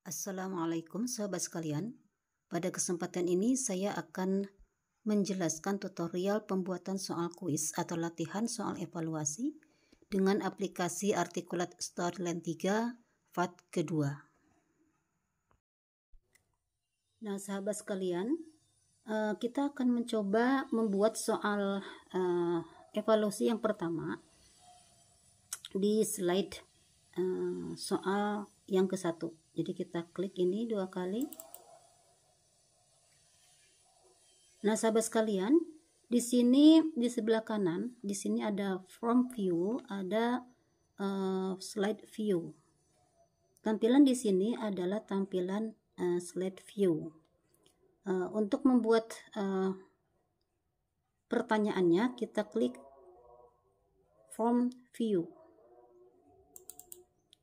Assalamualaikum sahabat sekalian. Pada kesempatan ini saya akan menjelaskan tutorial pembuatan soal kuis atau latihan soal evaluasi dengan aplikasi Articulate Storyline 3 part kedua. Nah sahabat sekalian, kita akan mencoba membuat soal evaluasi yang pertama di slide soal yang ke-1. Jadi kita klik ini 2 kali. Nah, sahabat sekalian, di sini di sebelah kanan, di sini ada from view, ada slide view. Tampilan di sini adalah tampilan slide view. Untuk membuat pertanyaannya, kita klik from view.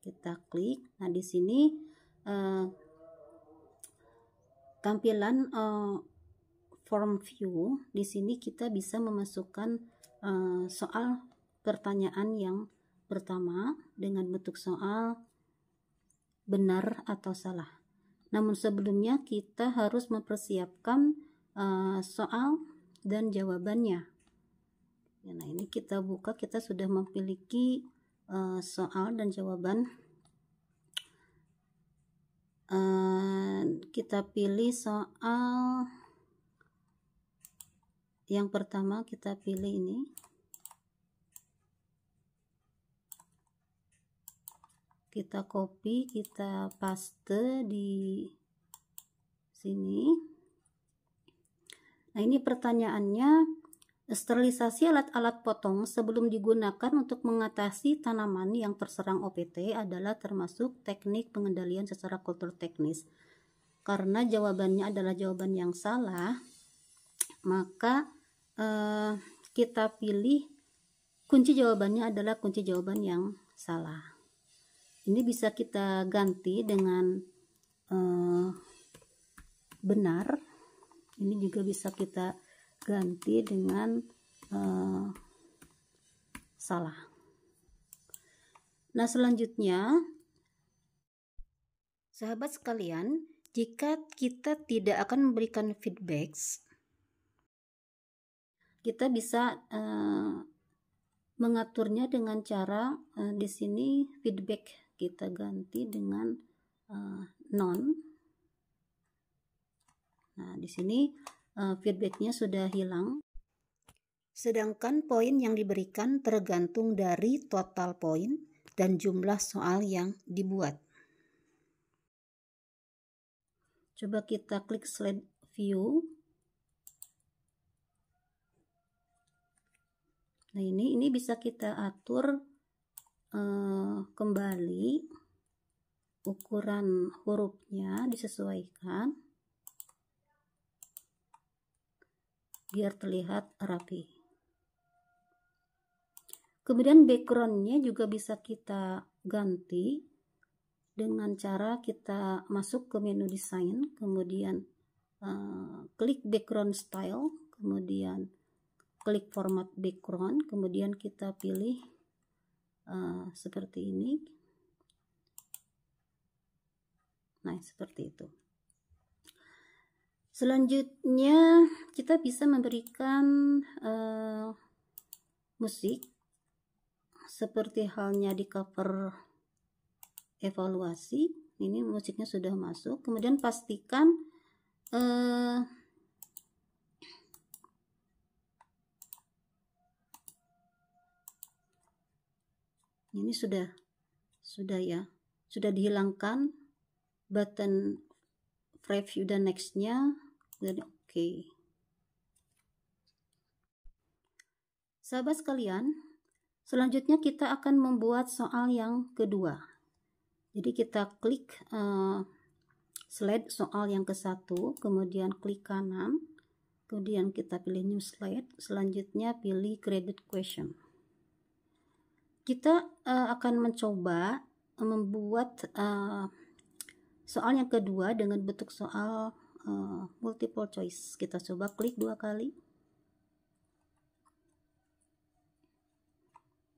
Kita klik. Nah, di sini tampilan form view. Di sini kita bisa memasukkan soal pertanyaan yang pertama dengan bentuk soal benar atau salah. Namun sebelumnya kita harus mempersiapkan soal dan jawabannya. Nah, ini kita buka, kita sudah memiliki soal dan jawaban. Kita pilih soal yang pertama, kita pilih ini. Kita copy, kita paste di sini. Nah, ini pertanyaannya. Sterilisasi alat-alat potong sebelum digunakan untuk mengatasi tanaman yang terserang OPT adalah termasuk teknik pengendalian secara kultur teknis. Karena jawabannya adalah jawaban yang salah, maka kita pilih kunci jawabannya adalah kunci jawaban yang salah. Ini bisa kita ganti dengan benar. Ini juga bisa kita ganti dengan salah. Nah, selanjutnya sahabat sekalian, jika kita tidak akan memberikan feedback, kita bisa mengaturnya dengan cara di sini feedback kita ganti dengan none. Nah, di sini feedbacknya sudah hilang. Sedangkan poin yang diberikan tergantung dari total poin dan jumlah soal yang dibuat. Coba kita klik slide view. Nah, ini bisa kita atur kembali ukuran hurufnya, disesuaikan biar terlihat rapi. Kemudian backgroundnya juga bisa kita ganti dengan cara kita masuk ke menu desain, kemudian klik background style, kemudian klik format background, kemudian kita pilih seperti ini. Nah, seperti itu. Selanjutnya kita bisa memberikan musik seperti halnya di cover evaluasi. Ini musiknya sudah masuk. Kemudian pastikan ini sudah ya, sudah dihilangkan button preview dan nextnya. Oke. Sahabat sekalian, selanjutnya kita akan membuat soal yang kedua. Jadi kita klik slide soal yang ke-1, kemudian klik kanan, kemudian kita pilih new slide, selanjutnya pilih graded question. Kita akan mencoba membuat soal yang kedua dengan bentuk soal multiple choice. Kita coba klik 2 kali.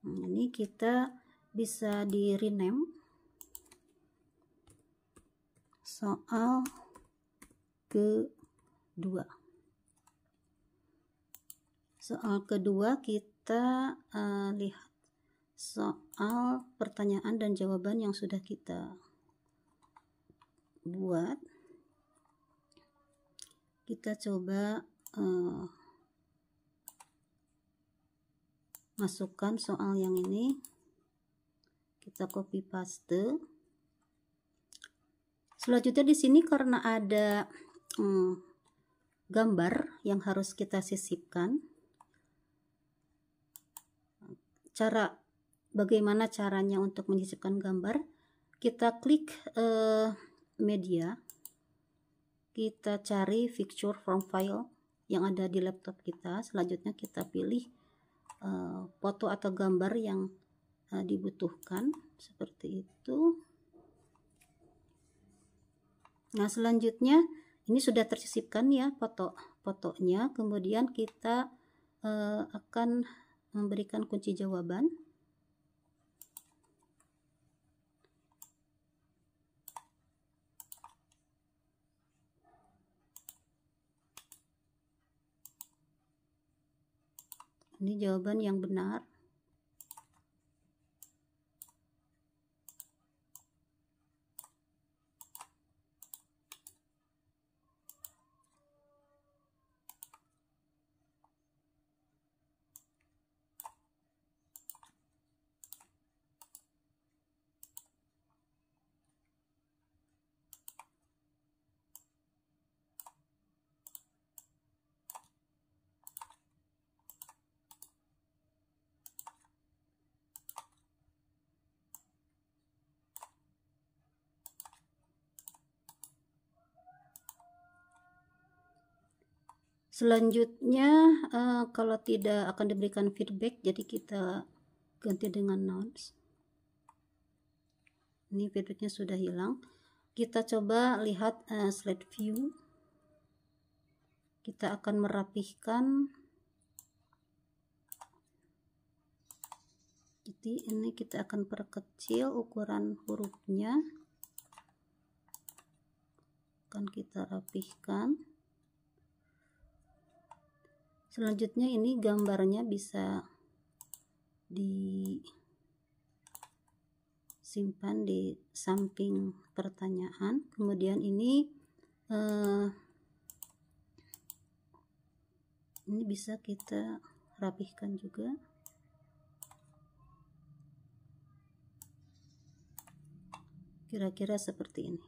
Ini kita bisa di rename soal kedua. Soal kedua kita lihat soal pertanyaan dan jawaban yang sudah kita buat. Kita coba masukkan soal yang ini, kita copy paste. Selanjutnya di sini karena ada gambar yang harus kita sisipkan, bagaimana caranya untuk menyisipkan gambar? Kita klik media, kita cari picture from file yang ada di laptop kita. Selanjutnya kita pilih foto atau gambar yang dibutuhkan seperti itu. Nah, selanjutnya ini sudah tersisipkan ya fotonya. Kemudian kita akan memberikan kunci jawaban. Ini jawaban yang benar. Selanjutnya kalau tidak akan diberikan feedback, jadi kita ganti dengan nouns. Ini feedbacknya sudah hilang. Kita coba lihat slide view. Kita akan merapihkan. Jadi ini kita akan perkecil ukuran hurufnya. Akan kita rapihkan. Selanjutnya ini gambarnya bisa disimpan di samping pertanyaan. Kemudian ini bisa kita rapihkan juga. Kira-kira seperti ini.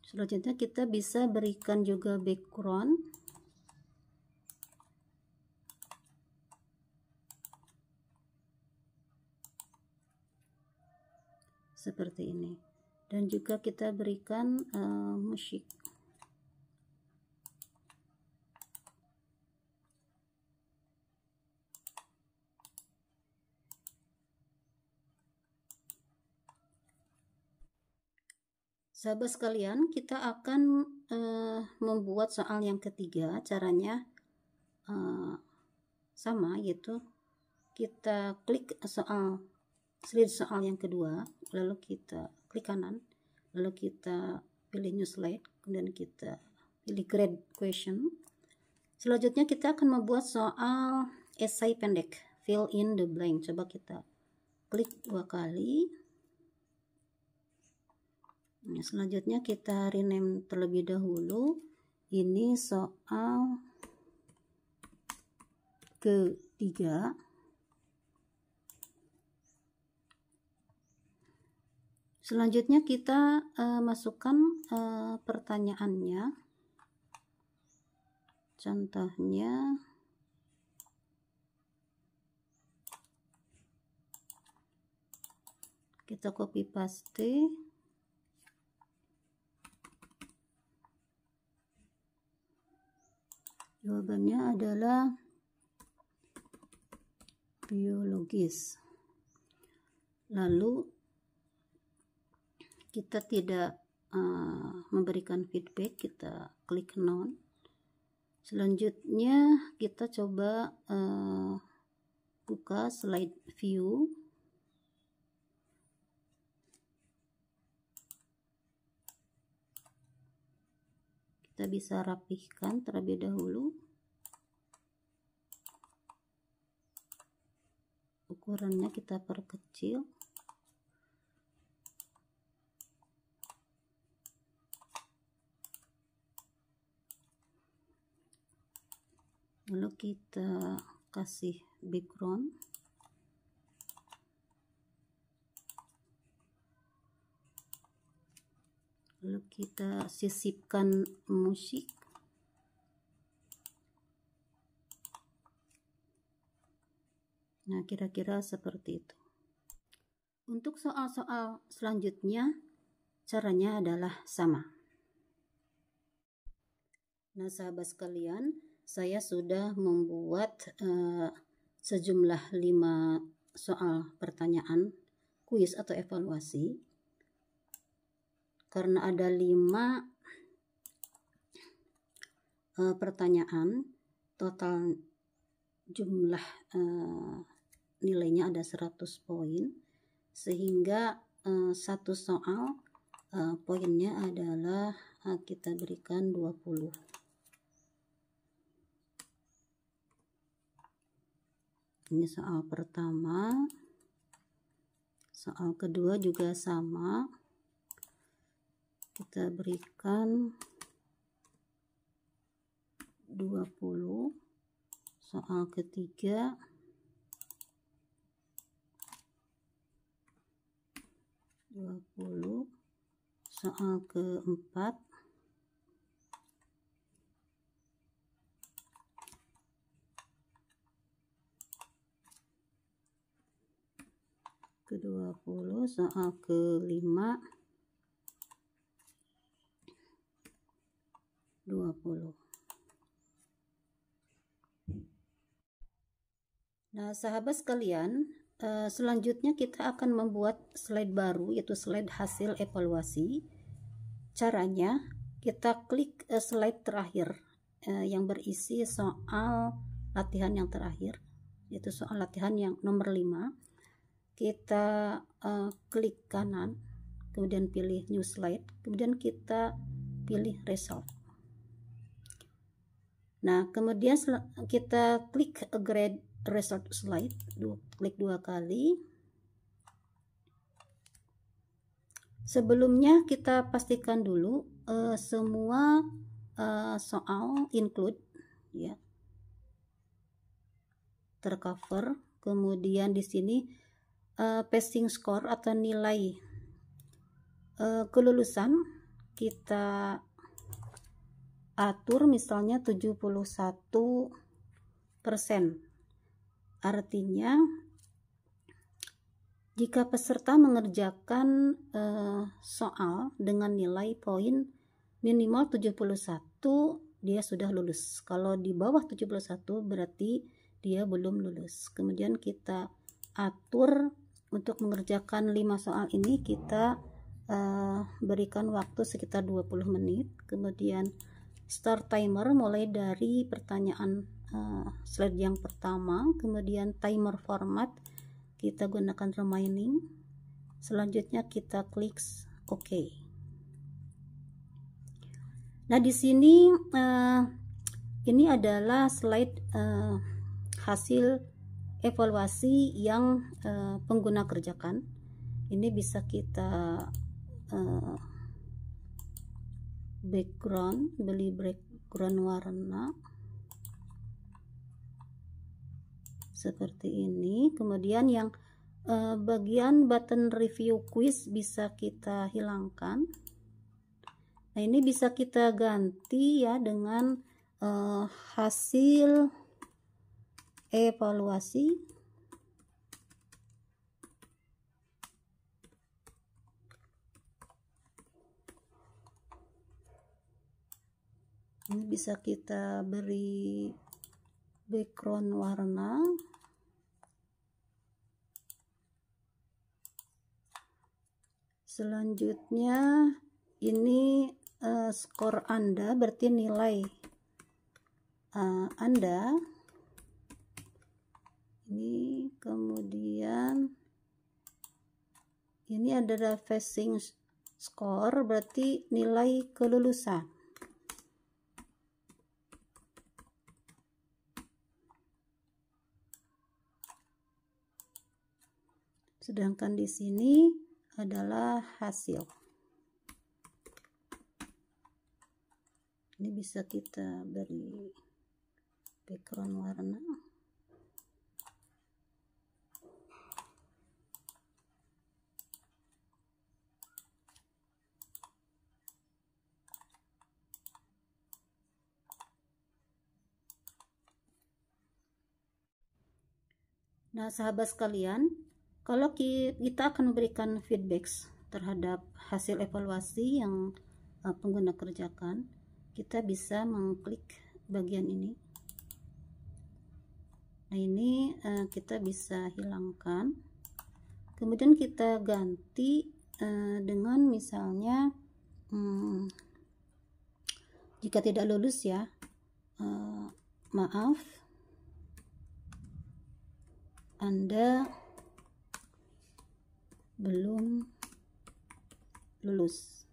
Selanjutnya kita bisa berikan juga background. Seperti ini. Dan juga kita berikan musik. Sahabat sekalian, kita akan membuat soal yang ketiga. Caranya sama, yaitu kita klik slide soal yang kedua, lalu kita klik kanan, lalu kita pilih new slide, kemudian kita pilih grade question. Selanjutnya kita akan membuat soal esai pendek, fill in the blank. Coba kita klik 2 kali. Nah, selanjutnya kita rename terlebih dahulu. Ini soal ketiga. Selanjutnya kita masukkan pertanyaannya. Contohnya kita copy paste. Jawabannya adalah biologis. Lalu kita tidak memberikan feedback, kita klik none. Selanjutnya kita coba buka slide view. Kita bisa rapihkan terlebih dahulu. Ukurannya kita perkecil. Lalu kita kasih background. Lalu kita sisipkan musik. Nah, kira-kira seperti itu. Untuk soal-soal selanjutnya, caranya adalah sama. Nah, sahabat sekalian, saya sudah membuat sejumlah 5 soal pertanyaan kuis atau evaluasi. Karena ada 5 pertanyaan, total jumlah nilainya ada 100 poin, sehingga satu soal poinnya adalah kita berikan 20. Ini soal pertama. Soal kedua juga sama, kita berikan 20. Soal ketiga 20. Soal keempat 20. Soal kelima 20. Nah, sahabat sekalian, selanjutnya kita akan membuat slide baru, yaitu slide hasil evaluasi. Caranya, kita klik slide terakhir yang berisi soal latihan yang terakhir, yaitu soal latihan yang nomor 5. Kita klik kanan, kemudian pilih new slide, kemudian kita pilih result. Nah, kemudian kita klik grade result slide, klik 2 kali. Sebelumnya kita pastikan dulu semua soal include ya, tercover. Kemudian di sini passing score atau nilai kelulusan kita atur misalnya 71%. Artinya jika peserta mengerjakan soal dengan nilai poin minimal 71, dia sudah lulus. Kalau di bawah 71 berarti dia belum lulus. Kemudian kita atur untuk mengerjakan 5 soal ini, kita berikan waktu sekitar 20 menit. Kemudian start timer mulai dari pertanyaan slide yang pertama. Kemudian timer format kita gunakan remaining. Selanjutnya kita klik OK. Nah, di sini ini adalah slide hasil evaluasi yang pengguna kerjakan. Ini bisa kita beli background warna seperti ini. Kemudian yang bagian button review quiz bisa kita hilangkan. Nah, ini bisa kita ganti ya dengan hasil evaluasi. Ini bisa kita beri background warna. Selanjutnya ini skor Anda, berarti nilai Anda. Ini kemudian ini adalah passing score, berarti nilai kelulusan. Sedangkan di sini adalah hasil. Ini bisa kita beri background warna. Nah, sahabat sekalian, kalau kita akan memberikan feedback terhadap hasil evaluasi yang pengguna kerjakan, kita bisa mengklik bagian ini. Nah, ini kita bisa hilangkan, kemudian kita ganti dengan misalnya jika tidak lulus ya, maaf, Anda belum lulus.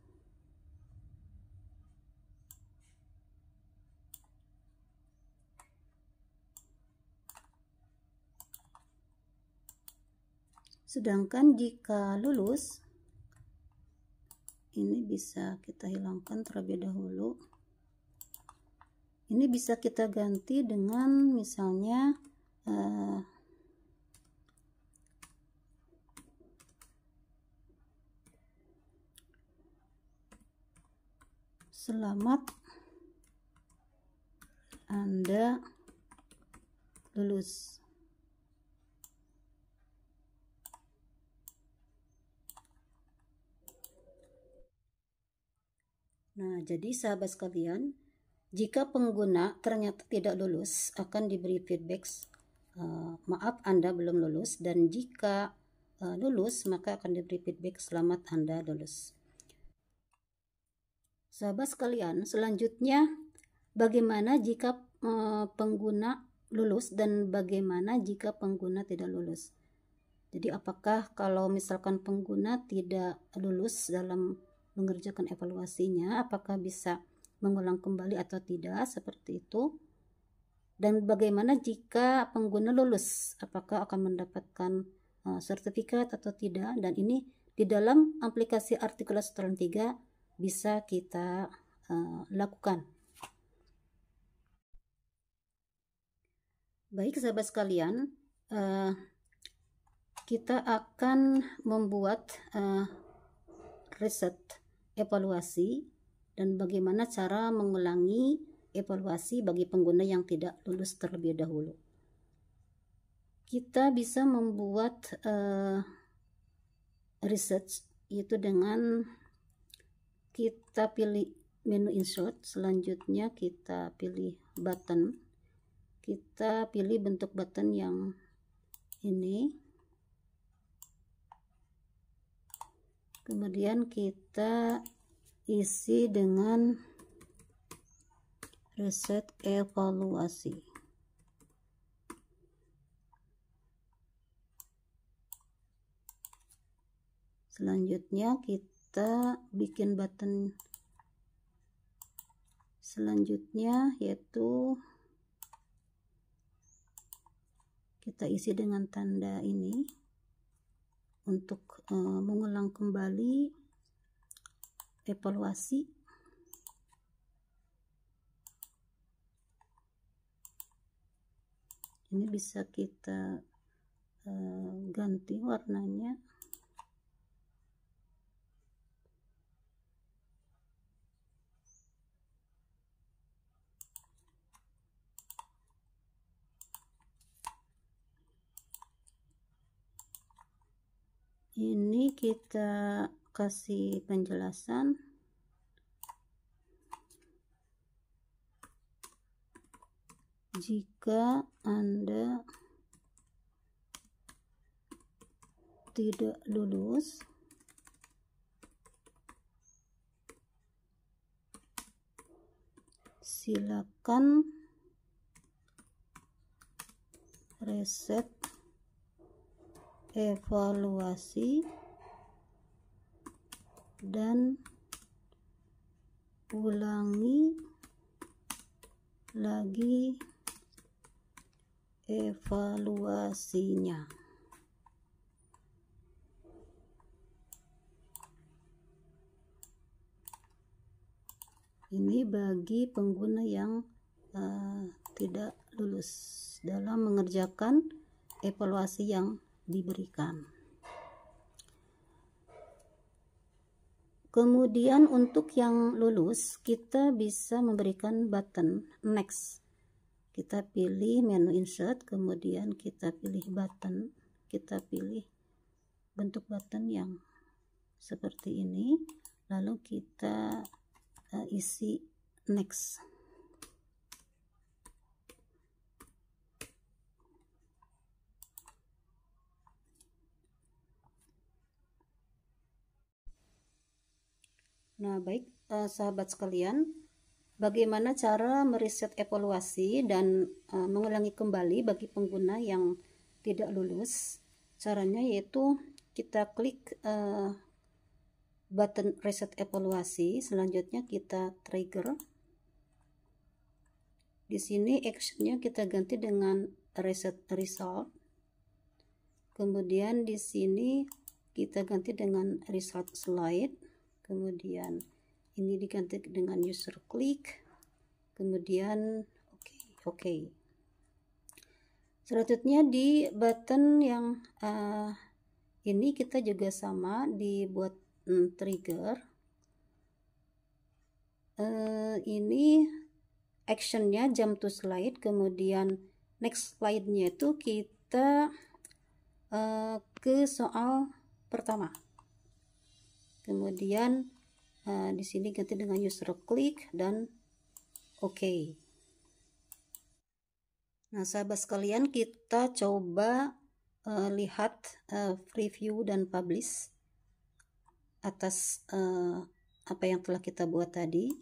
Sedangkan jika lulus, ini bisa kita hilangkan terlebih dahulu. Ini bisa kita ganti dengan misalnya selamat Anda lulus. Nah, jadi sahabat sekalian, jika pengguna ternyata tidak lulus, akan diberi feedback, maaf Anda belum lulus, dan jika lulus, maka akan diberi feedback, selamat Anda lulus. Sahabat sekalian, selanjutnya bagaimana jika pengguna lulus dan bagaimana jika pengguna tidak lulus. Jadi apakah kalau misalkan pengguna tidak lulus dalam mengerjakan evaluasinya, apakah bisa mengulang kembali atau tidak, seperti itu. Dan bagaimana jika pengguna lulus, apakah akan mendapatkan sertifikat atau tidak. Dan ini di dalam aplikasi Articulate Student 3 bisa kita lakukan. Baik sahabat sekalian, kita akan membuat riset evaluasi dan bagaimana cara mengulangi evaluasi bagi pengguna yang tidak lulus terlebih dahulu. Kita bisa membuat research, yaitu dengan kita pilih menu insert, selanjutnya kita pilih button, kita pilih bentuk button yang ini, kemudian kita isi dengan riset evaluasi. Selanjutnya kita bikin button selanjutnya, yaitu kita isi dengan tanda ini untuk mengulang kembali evaluasi. Ini bisa kita ganti warnanya. Ini kita kasih penjelasan. Jika Anda tidak lulus, silakan reset evaluasi dan ulangi lagi evaluasinya. Ini bagi pengguna yang tidak lulus dalam mengerjakan evaluasi yang diberikan. Kemudian untuk yang lulus, kita bisa memberikan button next. Kita pilih menu insert, kemudian kita pilih button, kita pilih bentuk button yang seperti ini, lalu kita isi next. Nah, baik sahabat sekalian, bagaimana cara mereset evaluasi dan mengulangi kembali bagi pengguna yang tidak lulus? Caranya yaitu kita klik button reset evaluasi, selanjutnya kita trigger. Di sini actionnya kita ganti dengan reset result. Kemudian di sini kita ganti dengan result slide. Kemudian ini diganti dengan user click, kemudian oke. Selanjutnya di button yang ini kita juga sama, dibuat trigger. Ini actionnya jump to slide, kemudian next slide-nya itu kita ke soal pertama. Kemudian di sini ganti dengan user click dan oke. Nah, sahabat sekalian, kita coba lihat preview dan publish atas apa yang telah kita buat tadi.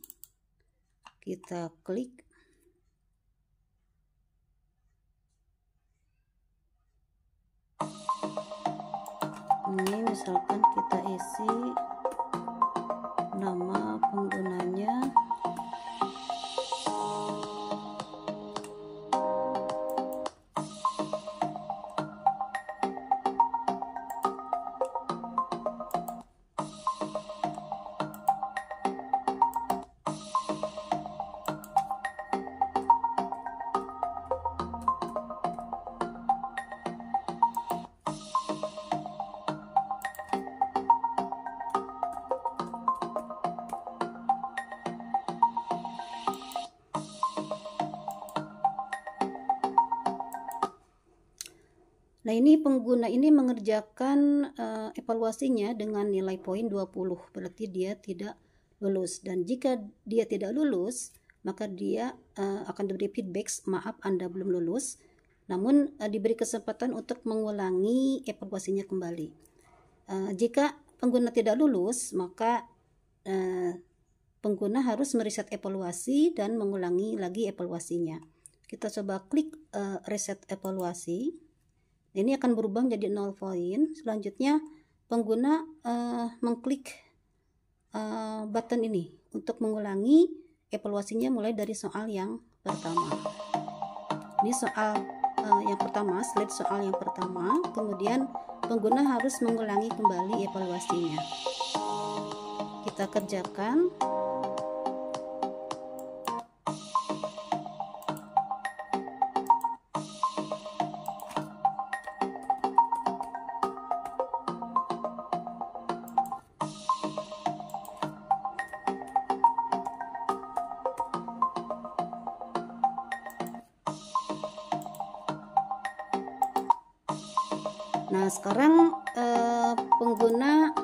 Kita klik. Ini misalkan kita isi nama penggunanya, nah ini pengguna ini mengerjakan evaluasinya dengan nilai poin 20, berarti dia tidak lulus. Dan jika dia tidak lulus, maka dia akan diberi feedback, maaf Anda belum lulus, namun diberi kesempatan untuk mengulangi evaluasinya kembali. Jika pengguna tidak lulus, maka pengguna harus mereset evaluasi dan mengulangi lagi evaluasinya. Kita coba klik reset evaluasi. Ini akan berubah menjadi 0 poin. Selanjutnya pengguna mengklik button ini untuk mengulangi evaluasinya mulai dari soal yang pertama. Ini soal yang pertama, slide soal yang pertama. Kemudian pengguna harus mengulangi kembali evaluasinya. Kita kerjakan. Nah, sekarang pengguna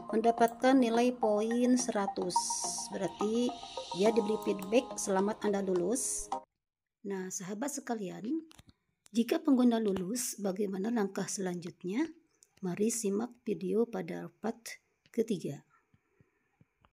mendapatkan nilai poin 100. Berarti dia diberi feedback, selamat Anda lulus. Nah, sahabat sekalian, jika pengguna lulus, bagaimana langkah selanjutnya? Mari simak video pada part ketiga.